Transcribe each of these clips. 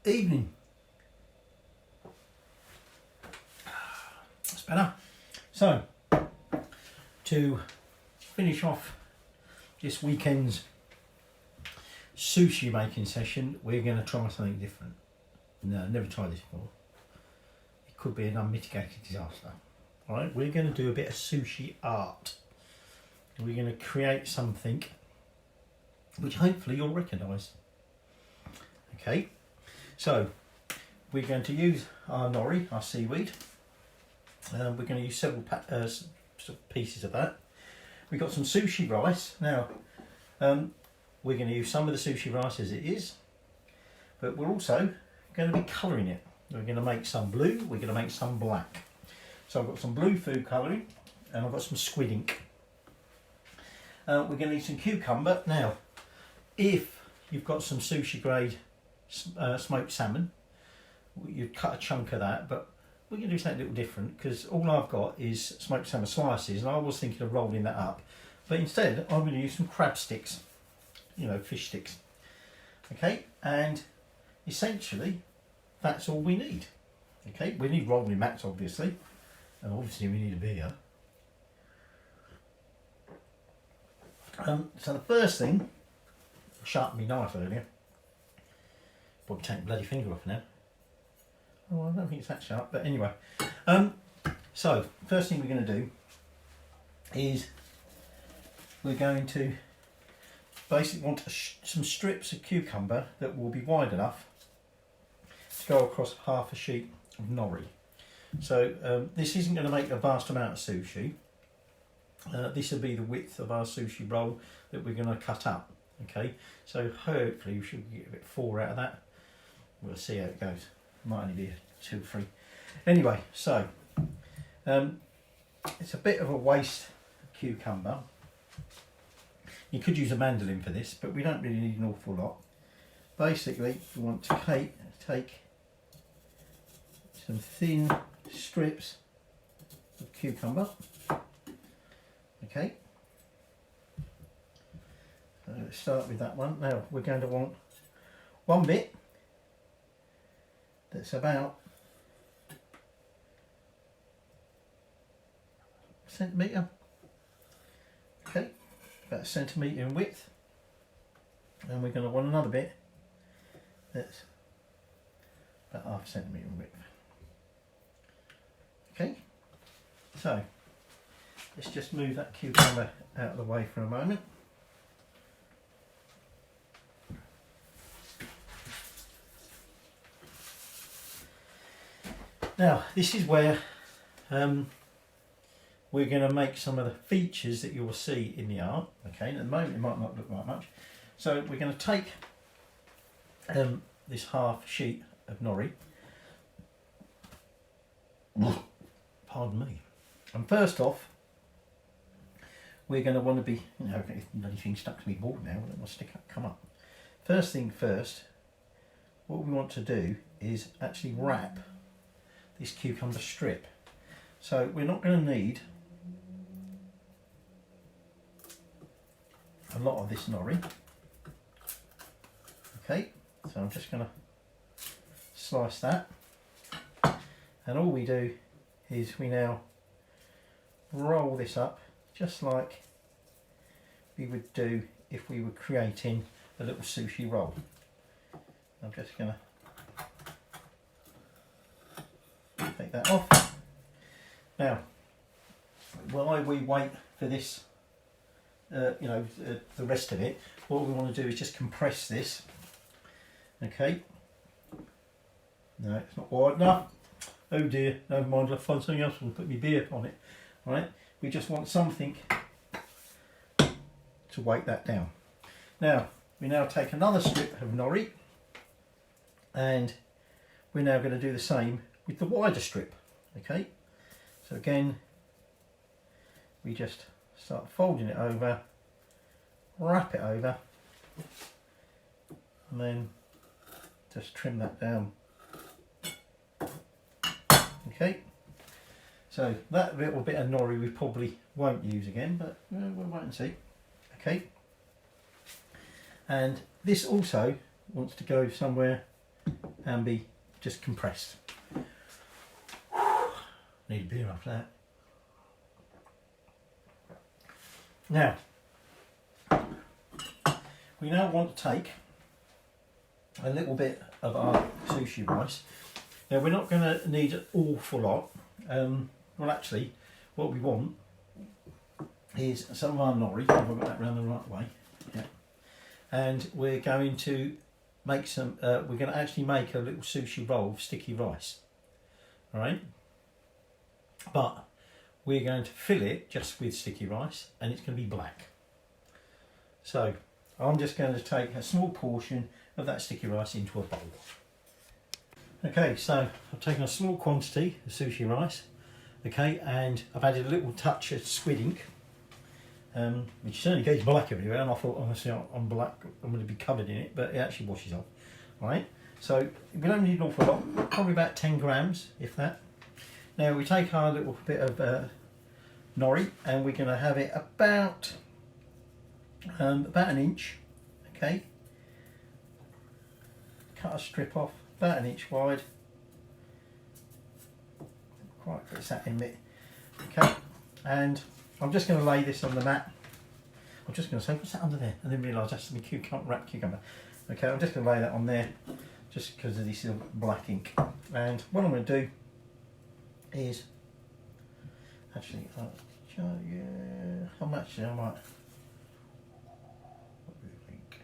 evening. That's better. So, to finish off this weekend's sushi making session, we're going to try something different. No, never tried this before. It could be an unmitigated disaster. Alright, we're going to do a bit of sushi art. We're going to create something which hopefully you'll recognise. Okay, so we're going to use our nori, our seaweed. We're going to use several pieces of that. We've got some sushi rice. Now, we're going to use some of the sushi rice as it is, but we're also going to be colouring it. We're going to make some blue, we're going to make some black. So I've got some blue food colouring and I've got some squid ink. We're going to need some cucumber. Now, if you've got some sushi grade smoked salmon, you'd cut a chunk of that, but we're going to do something a little different because all I've got is smoked salmon slices, and I was thinking of rolling that up, but instead I'm going to use some crab sticks, you know, fish sticks. Okay, and essentially that's all we need. Okay, we need rolling mats obviously, and obviously we need a beer. So the first thing, I sharpened my knife earlier, probably take the bloody finger off now. Oh, I don't think it's that sharp, but anyway. So first thing we're going to do is we're going to basically want some strips of cucumber that will be wide enough to go across half a sheet of nori. So this isn't going to make a vast amount of sushi. This will be the width of our sushi roll that we're going to cut up. Okay, so hopefully we should get a bit 4 out of that. We'll see how it goes. Might only be a 2 or 3. Anyway, so it's a bit of a waste cucumber. You could use a mandolin for this, but we don't really need an awful lot. Basically, we want to take some thin strips of cucumber. Okay, so let's start with that one. Now we're going to want one bit that's about a centimetre. Okay, about a centimetre in width, and we're going to want another bit that's about half a centimetre in width. Okay, so let's just move that cucumber out of the way for a moment. Now this is where we're going to make some of the features that you will see in the art. Okay, and at the moment it might not look like much. So we're going to take this half sheet of nori. Pardon me. And first off, we're going to want to be, you know, if anything stuck to me board now, let my stick up, come up. First thing first, what we want to do is actually wrap this cucumber strip. So we're not going to need a lot of this nori. Okay, so I'm just going to slice that, and all we do is we now roll this up just like we would do if we were creating a little sushi roll. I'm just going to take that off. Now, while we wait for this, the rest of it, what we want to do is just compress this. Okay. No, it's not wide enough. Oh dear, never mind, I'll find something else, we'll put my beer on it. Alright, we just want something to weight that down. Now, we now take another strip of nori, and we're now going to do the same with the wider strip. Okay, so again, we just start folding it over, wrap it over, and then just trim that down. Okay, so that little bit of nori we probably won't use again, but we'll wait and see. Okay, and this also wants to go somewhere and be just compressed. Need a beer after that. Now, we now want to take a little bit of our sushi rice. Now we're not going to need an awful lot. Well actually, what we want is some of our nori. I've got that round the right way. Yeah. And we're going to make some, we're going to actually make a little sushi roll of sticky rice. Alright? But we're going to fill it just with sticky rice and it's going to be black. So I'm just going to take a small portion of that sticky rice into a bowl. Okay, so I've taken a small quantity of sushi rice, okay, and I've added a little touch of squid ink, which certainly goes black everywhere, and I thought honestly I'm black, I'm going to be covered in it, but it actually washes off. Alright, so we don't need an awful lot, probably about 10 grams, if that. Now we take our little bit of nori and we're going to have it about an inch, okay. Cut a strip off about an inch wide. Quite fits that in bit, okay. And I'm just going to lay this on the mat. I'm just going to say, what's that under there? And then realise that's my wrapped cucumber. Okay, I'm just going to lay that on there just because of this little black ink. And what I'm going to do is actually, yeah, I might. What do you think?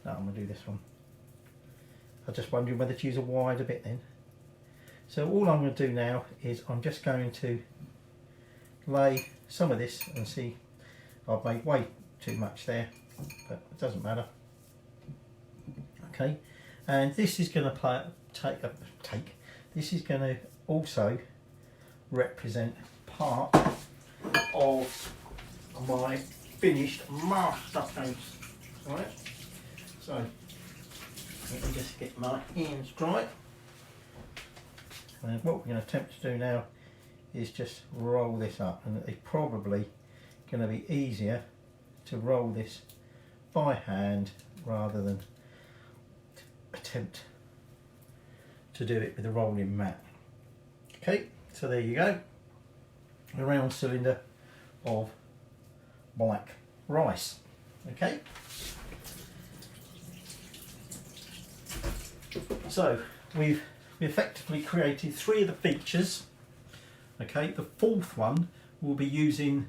No, I'm going to do this one. I'm just wondering whether to use a wider bit then. So all I'm going to do now is I'm just going to lay some of this and see. I've made way too much there, but it doesn't matter. Okay, and this is going to this is going to also represent part of my finished masterpiece. Right, so let me just get my hands dry. And what we're going to attempt to do now is just roll this up, and it's probably going to be easier to roll this by hand rather than attempt to do it with a rolling mat. Okay, so there you go, a round cylinder of black rice. Okay, so we've effectively created 3 of the features. Okay, the 4th one will be using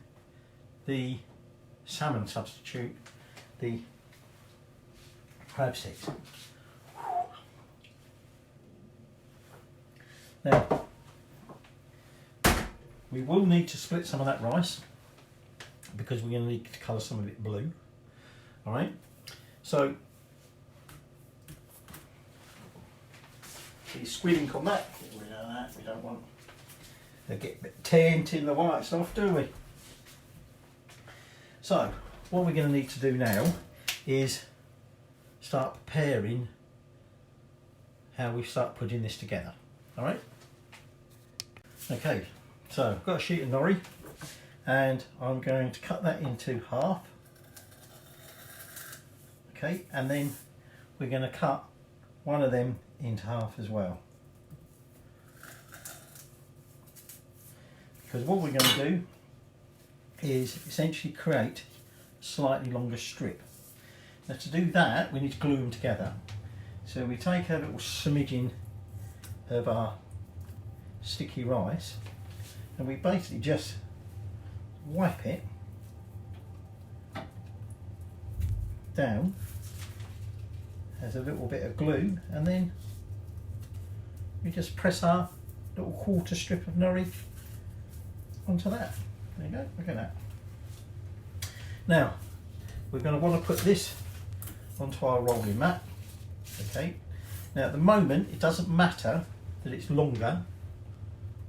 the salmon substitute, the crab sticks. Now, we will need to split some of that rice because we're going to need to colour some of it blue. Alright, so the squid ink on that, get rid of that, we don't want to get a bit tint in the white stuff, do we? So what we're going to need to do now is start preparing how we start putting this together. Alright? Okay, so I've got a sheet of nori and I'm going to cut that into half. Okay, and then we're going to cut one of them into half as well. Because what we're going to do is essentially create a slightly longer strip. Now to do that we need to glue them together. So we take a little smidgen of our sticky rice and we basically just wipe it down as a little bit of glue, and then we just press our little quarter strip of nori onto that. There you go, look at that. Now we're going to want to put this onto our rolling mat. Okay, now at the moment it doesn't matter that it's longer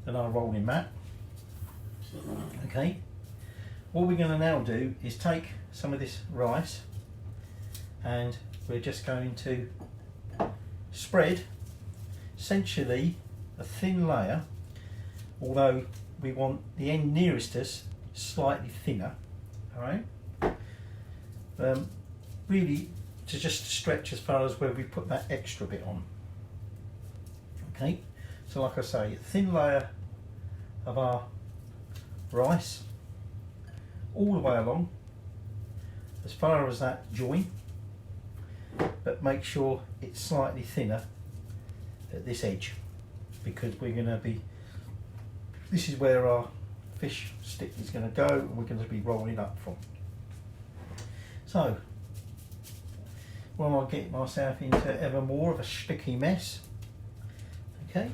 than our rolling mat. Okay, what we're going to now do is take some of this rice and we're just going to spread essentially a thin layer, although we want the end nearest us slightly thinner. Alright, really to just stretch as far as where we put that extra bit on. Okay, so like I say, a thin layer of our rice all the way along as far as that join, but make sure it's slightly thinner at this edge, because we're going to be, this is where our fish stick is going to go and we're going to be rolling up from. So while I get myself into ever more of a sticky mess, okay,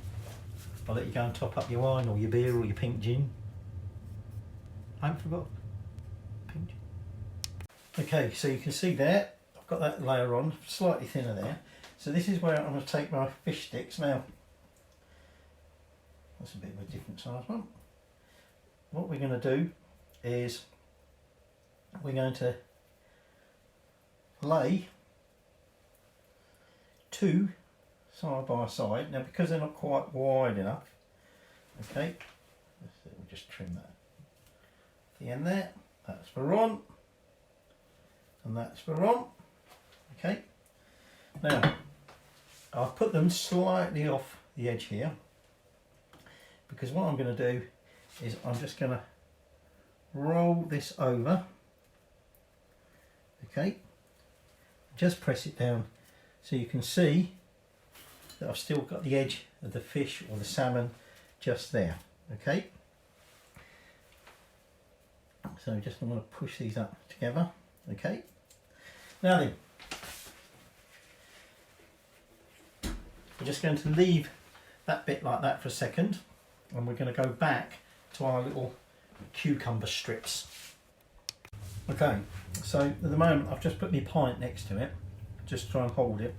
I'll let you go and top up your wine or your beer or your pink gin. I haven't forgot pink gin. Okay, so you can see there I've got that layer on, slightly thinner there. So this is where I'm going to take my fish sticks now. That's a bit of a different size one. What we're going to do is we're going to lay two side by side. Now because they're not quite wide enough, okay, we'll just trim that at the end there. That's for on and that's for on. Okay, now I've put them slightly off the edge here, because what I'm going to do is I'm just going to roll this over, okay, just press it down so you can see that I've still got the edge of the fish or the salmon just there, okay. So just I'm going to push these up together, okay. Now then, we're just going to leave that bit like that for a second, and we're going to go back to our little cucumber strips. Okay, so at the moment I've just put my pint next to it, just try and hold it,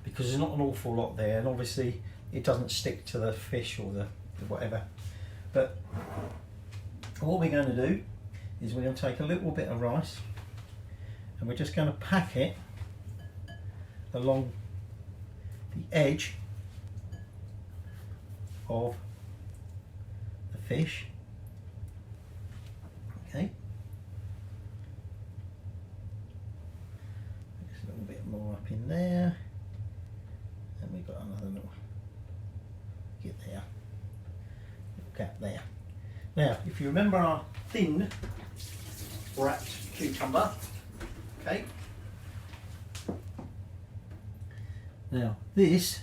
because there's not an awful lot there, and obviously it doesn't stick to the fish or the whatever. But what we're going to do is we're going to take a little bit of rice and we're just going to pack it along the edge of the fish, okay. Just a little bit more up in there, and we've got another little get there, little gap there. Now, if you remember our thin wrapped cucumber, okay. Now this,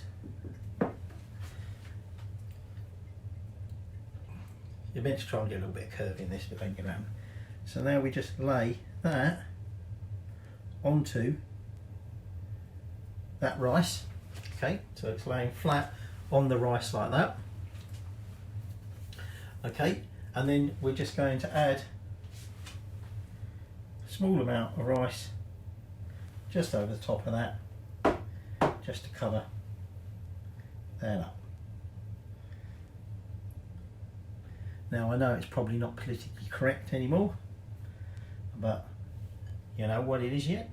you're meant to try and get a little bit of curve in this, but don't get around. So now we just lay that onto that rice, okay. So it's laying flat on the rice like that, okay. And then we're just going to add a small amount of rice just over the top of that, just to cover that up. Now I know it's probably not politically correct anymore, but you know what it is yet.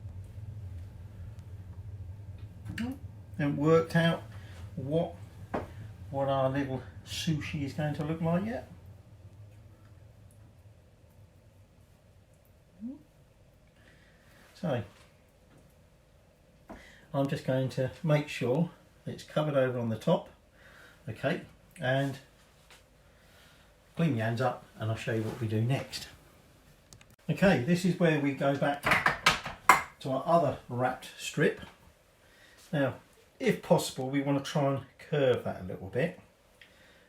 Haven't worked out what our little sushi is going to look like yet. So I'm just going to make sure it's covered over on the top, okay, and clean your hands up and I'll show you what we do next. Okay, this is where we go back to our other wrapped strip. Now, if possible, we want to try and curve that a little bit,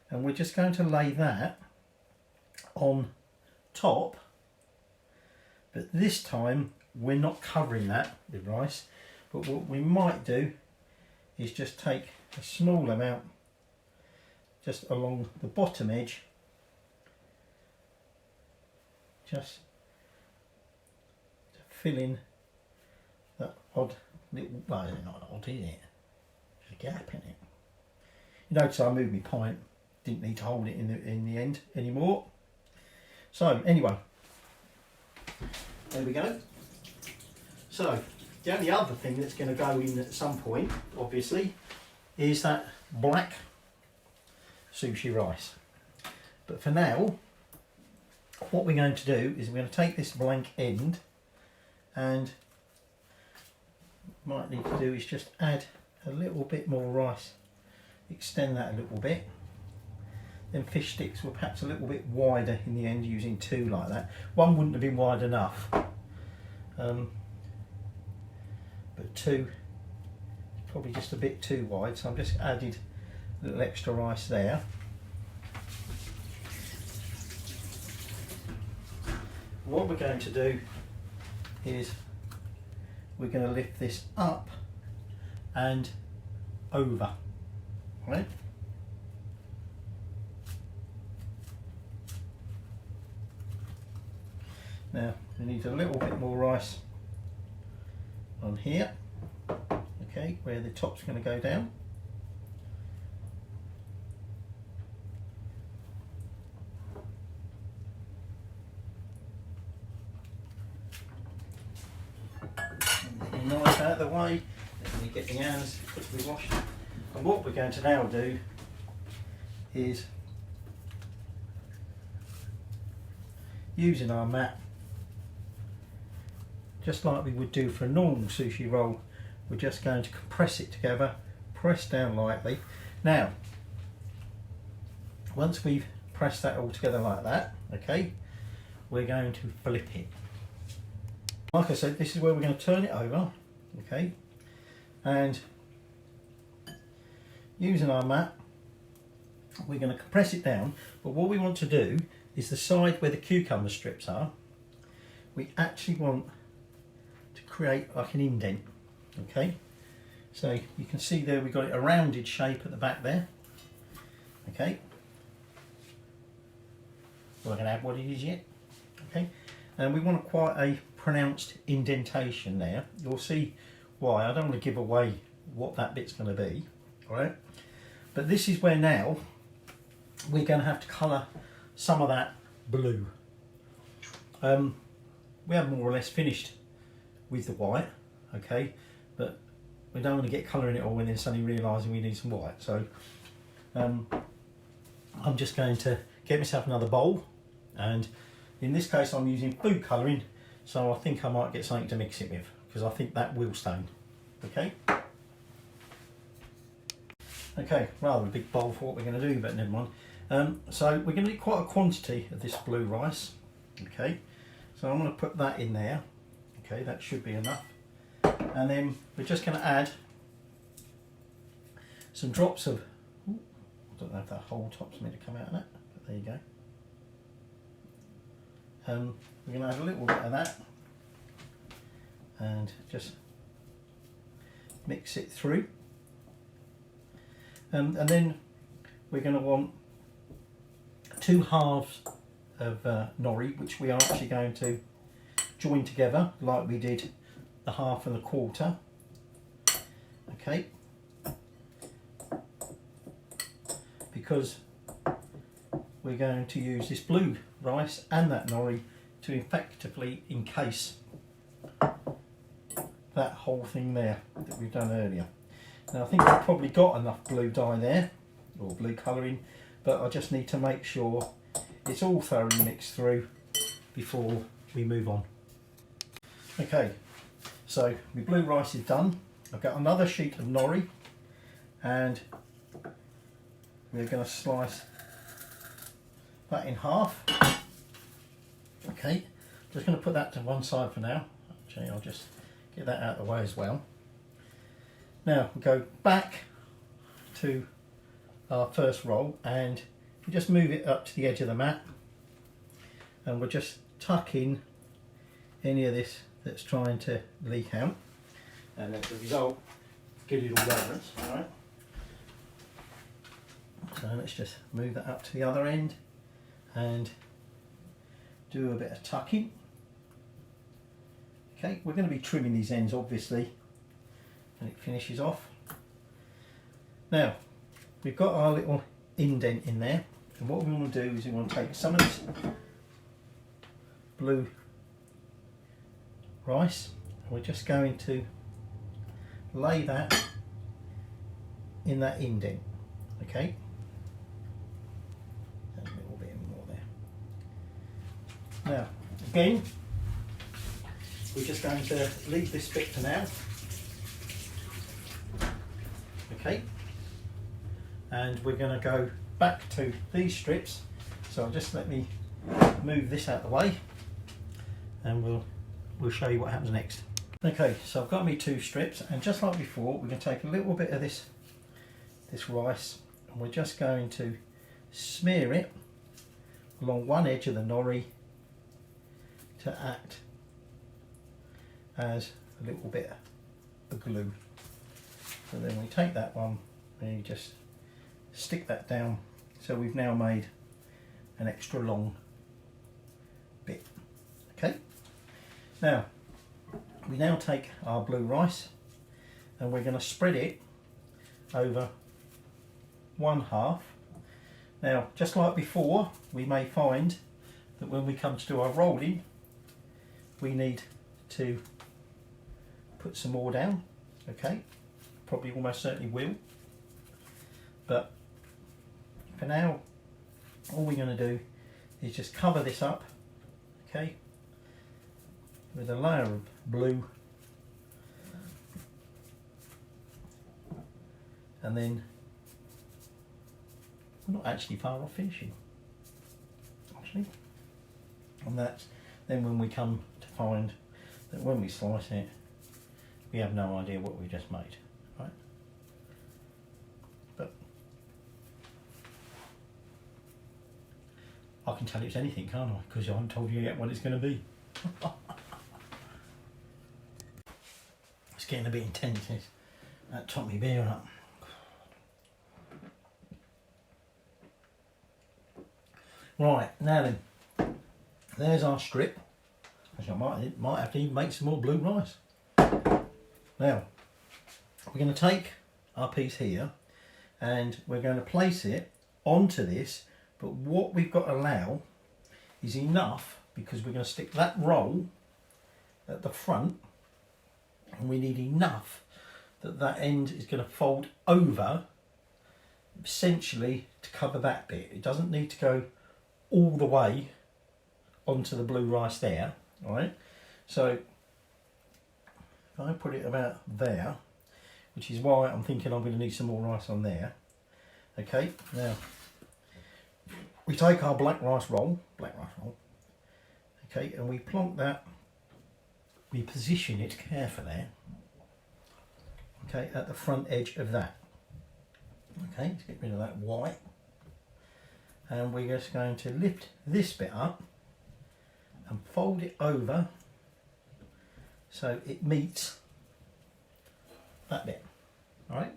and we're just going to lay that on top, but this time we're not covering that with rice, but what we might do is just take a small amount just along the bottom edge, just to fill in that odd little, well, it's not odd, is it? There's a gap in it. You notice I moved my pint, didn't need to hold it in the end anymore. So anyway, there we go. So the only other thing that's going to go in at some point, obviously, is that black sushi rice. But for now, what we're going to do is we're going to take this blank end, and what we might need to do is just add a little bit more rice extend that a little bit. Then fish sticks were perhaps a little bit wider in the end, using 2 like that. One wouldn't have been wide enough, but 2 is probably just a bit too wide, so I've just added a little extra rice there. What we're going to do is we're going to lift this up and over, right? Now we need a little bit more rice on here, okay, where the top's going to go down. Nice out of the way. Let me get the hands quickly washed. And what we're going to now do is, using our mat, just like we would do for a normal sushi roll, we're just going to compress it together, press down lightly. Now, once we've pressed that all together like that, okay, we're going to flip it. Like I said, this is where we're going to turn it over, okay, and using our mat, we're going to compress it down. But what we want to do is the side where the cucumber strips are, we actually want to create like an indent, okay. So you can see there we've got it a rounded shape at the back there, okay. We're not going to add what it is yet, okay, and we want quite a pronounced indentation there. You'll see why. I don't want to give away what that bit's going to be, all right, but this is where now we're going to have to colour some of that blue. We have more or less finished with the white, okay, but we don't want to get colouring it all and then suddenly realising we need some white. So I'm just going to get myself another bowl, and in this case I'm using food colouring, so I think I might get something to mix it with, because I think that will stain, okay. Okay, rather a big bowl for what we're going to do, but never mind. So we're going to need quite a quantity of this blue rice, okay, so I'm going to put that in there, okay, that should be enough, and then we're just going to add some drops of, I don't know if that whole top's meant to come out of that, but there you go. We're going to add a little bit of that and just mix it through, and then we're going to want 2 halves of nori, which we are actually going to join together like we did the 1/2 and the 1/4, okay, because we're going to use this blue rice and that nori to effectively encase that whole thing there that we've done earlier. Now I think I've probably got enough blue dye there, or blue colouring, but I just need to make sure it's all thoroughly mixed through before we move on. Okay, so my blue rice is done. I've got another sheet of nori, and we're going to slice that in half. Okay, just going to put that to one side for now. Actually, I'll just get that out of the way as well. Now we go back to our first roll, and we just move it up to the edge of the mat, and we'll just tuck in any of this that's trying to leak out, and as a result get it all over us. Alright, so let's just move that up to the other end and do a bit of tucking. Okay, we're going to be trimming these ends obviously when it finishes off. Now we've got our little indent in there, and what we want to do is we want to take some of this blue rice, and we're just going to lay that in that indent, okay. A little bit more there. Now again, we're just going to leave this bit for now, okay, and we're going to go back to these strips. So just let me move this out of the way, and we'll show you what happens next. Okay, so I've got me 2 strips, and just like before, we're going to take a little bit of this rice, and we're just going to smear it along one edge of the nori to act as a little bit of glue. So then we take that one and you just stick that down, so we've now made an extra long bit. Okay, now we now take our blue rice and we're going to spread it over one half. Now, just like before, we may find that when we come to do our rolling, we need to put some more down. Okay, probably almost certainly will, but for now all we're going to do is just cover this up, okay, with a layer of blue, and then we're not actually far off finishing actually, and that's then when we come to find that when we slice it we have no idea what we just made, right? But I can tell you it's anything, can't I? Because I haven't told you yet what it's going to be. It's getting a bit intense, this. That topped me beer up. Right, now then, there's our strip. Actually, I might have to even make some more blue rice. Now, we're going to take our piece here and we're going to place it onto this, but what we've got to allow is enough, because we're going to stick that roll at the front, and we need enough that that end is going to fold over essentially to cover that bit. It doesn't need to go all the way onto the blue rice there, all right? So if I put it about there, which is why I'm thinking I'm going to need some more rice on there. Okay, now we take our black rice roll, okay, and we plonk that, we position it carefully, okay, at the front edge of that. Okay, let's get rid of that white, and we're just going to lift this bit up and fold it over so it meets that bit, all right?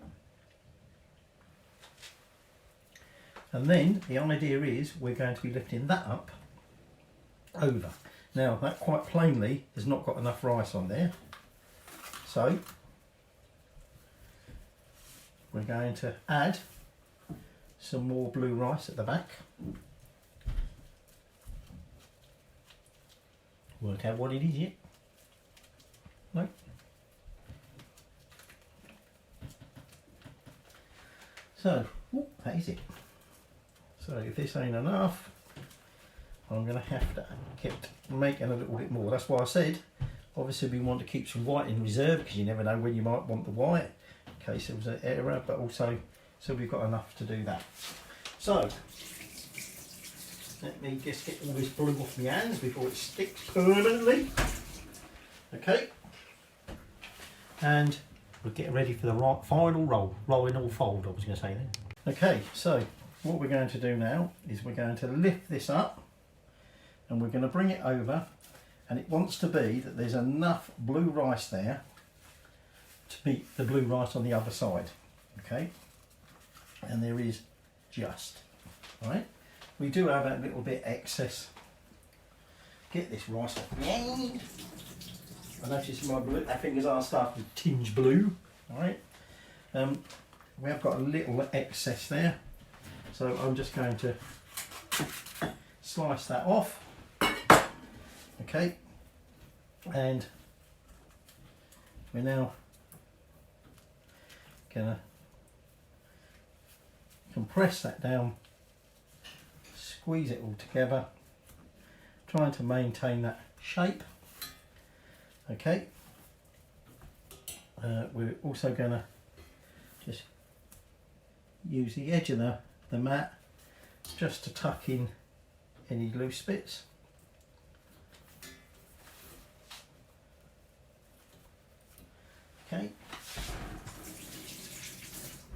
And then the idea is we're going to be lifting that up over. Now that quite plainly has not got enough rice on there, so we're going to add some more blue rice at the back. Work out what it is yet. No. So, that is it. So if this ain't enough, I'm going to have to keep making a little bit more. That's why I said, obviously we want to keep some white in reserve, because you never know when you might want the white, in case there was an error, but also so we've got enough to do that. So, let me just get all this blue off my hands before it sticks permanently. Okay. And we're getting ready for the final rolling or fold, I was going to say then. Okay, so what we're going to do now is we're going to lift this up and we're going to bring it over, and it wants to be that there's enough blue rice there to meet the blue rice on the other side. Okay, and there is just, right? We do have a little bit excess. Get this rice off the end. I notice my fingers are starting to tinge blue. All right, we have got a little excess there, so I'm just going to slice that off. Okay, and we're now gonna compress that down, squeeze it all together, trying to maintain that shape. Okay, we're also going to just use the edge of the mat just to tuck in any loose bits. Okay,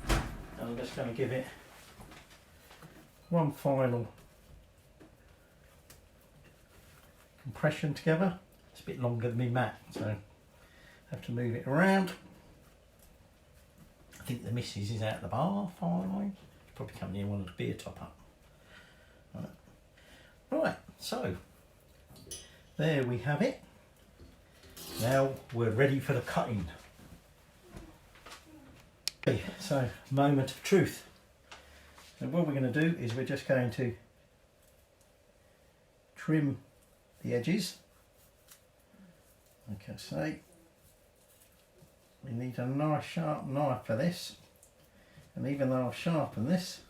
and I'm just going to give it one final compression together. It's a bit longer than my mat, so I have to move it around. I think the missus is out the bar finally. She's probably coming in and wanted a beer top up. Right, so there we have it. Now we're ready for the cutting. Okay, so moment of truth. So what we're going to do is we're just going to trim the edges. Like I say, we need a nice sharp knife for this, and even though I've sharpened this,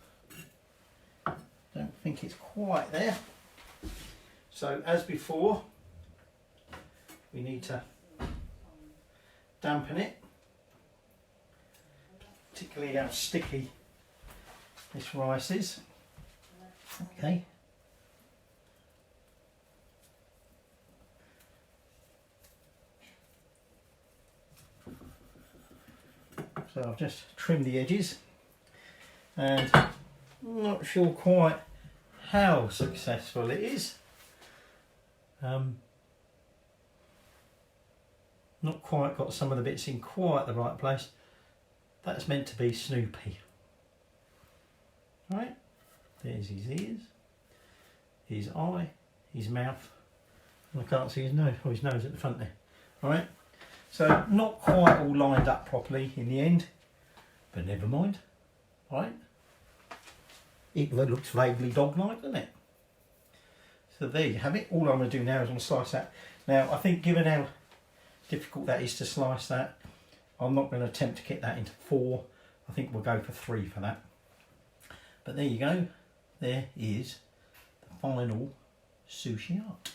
I don't think it's quite there. So as before, we need to dampen it, particularly how sticky this rice is. Okay. So I've just trimmed the edges, and I'm not sure quite how successful it is. Not quite got some of the bits in quite the right place. That's meant to be Snoopy. Right, there's his ears, his eye, his mouth, and I can't see his nose. Oh, his nose at the front there. Alright, so not quite all lined up properly in the end, but never mind. Right, it looks vaguely dog-like, doesn't it? So there you have it. All I'm going to do now is I'm going to slice that. Now I think given how difficult that is to slice that, I'm not going to attempt to get that into 4. I think we'll go for 3 for that. But there you go. There is the final sushi art.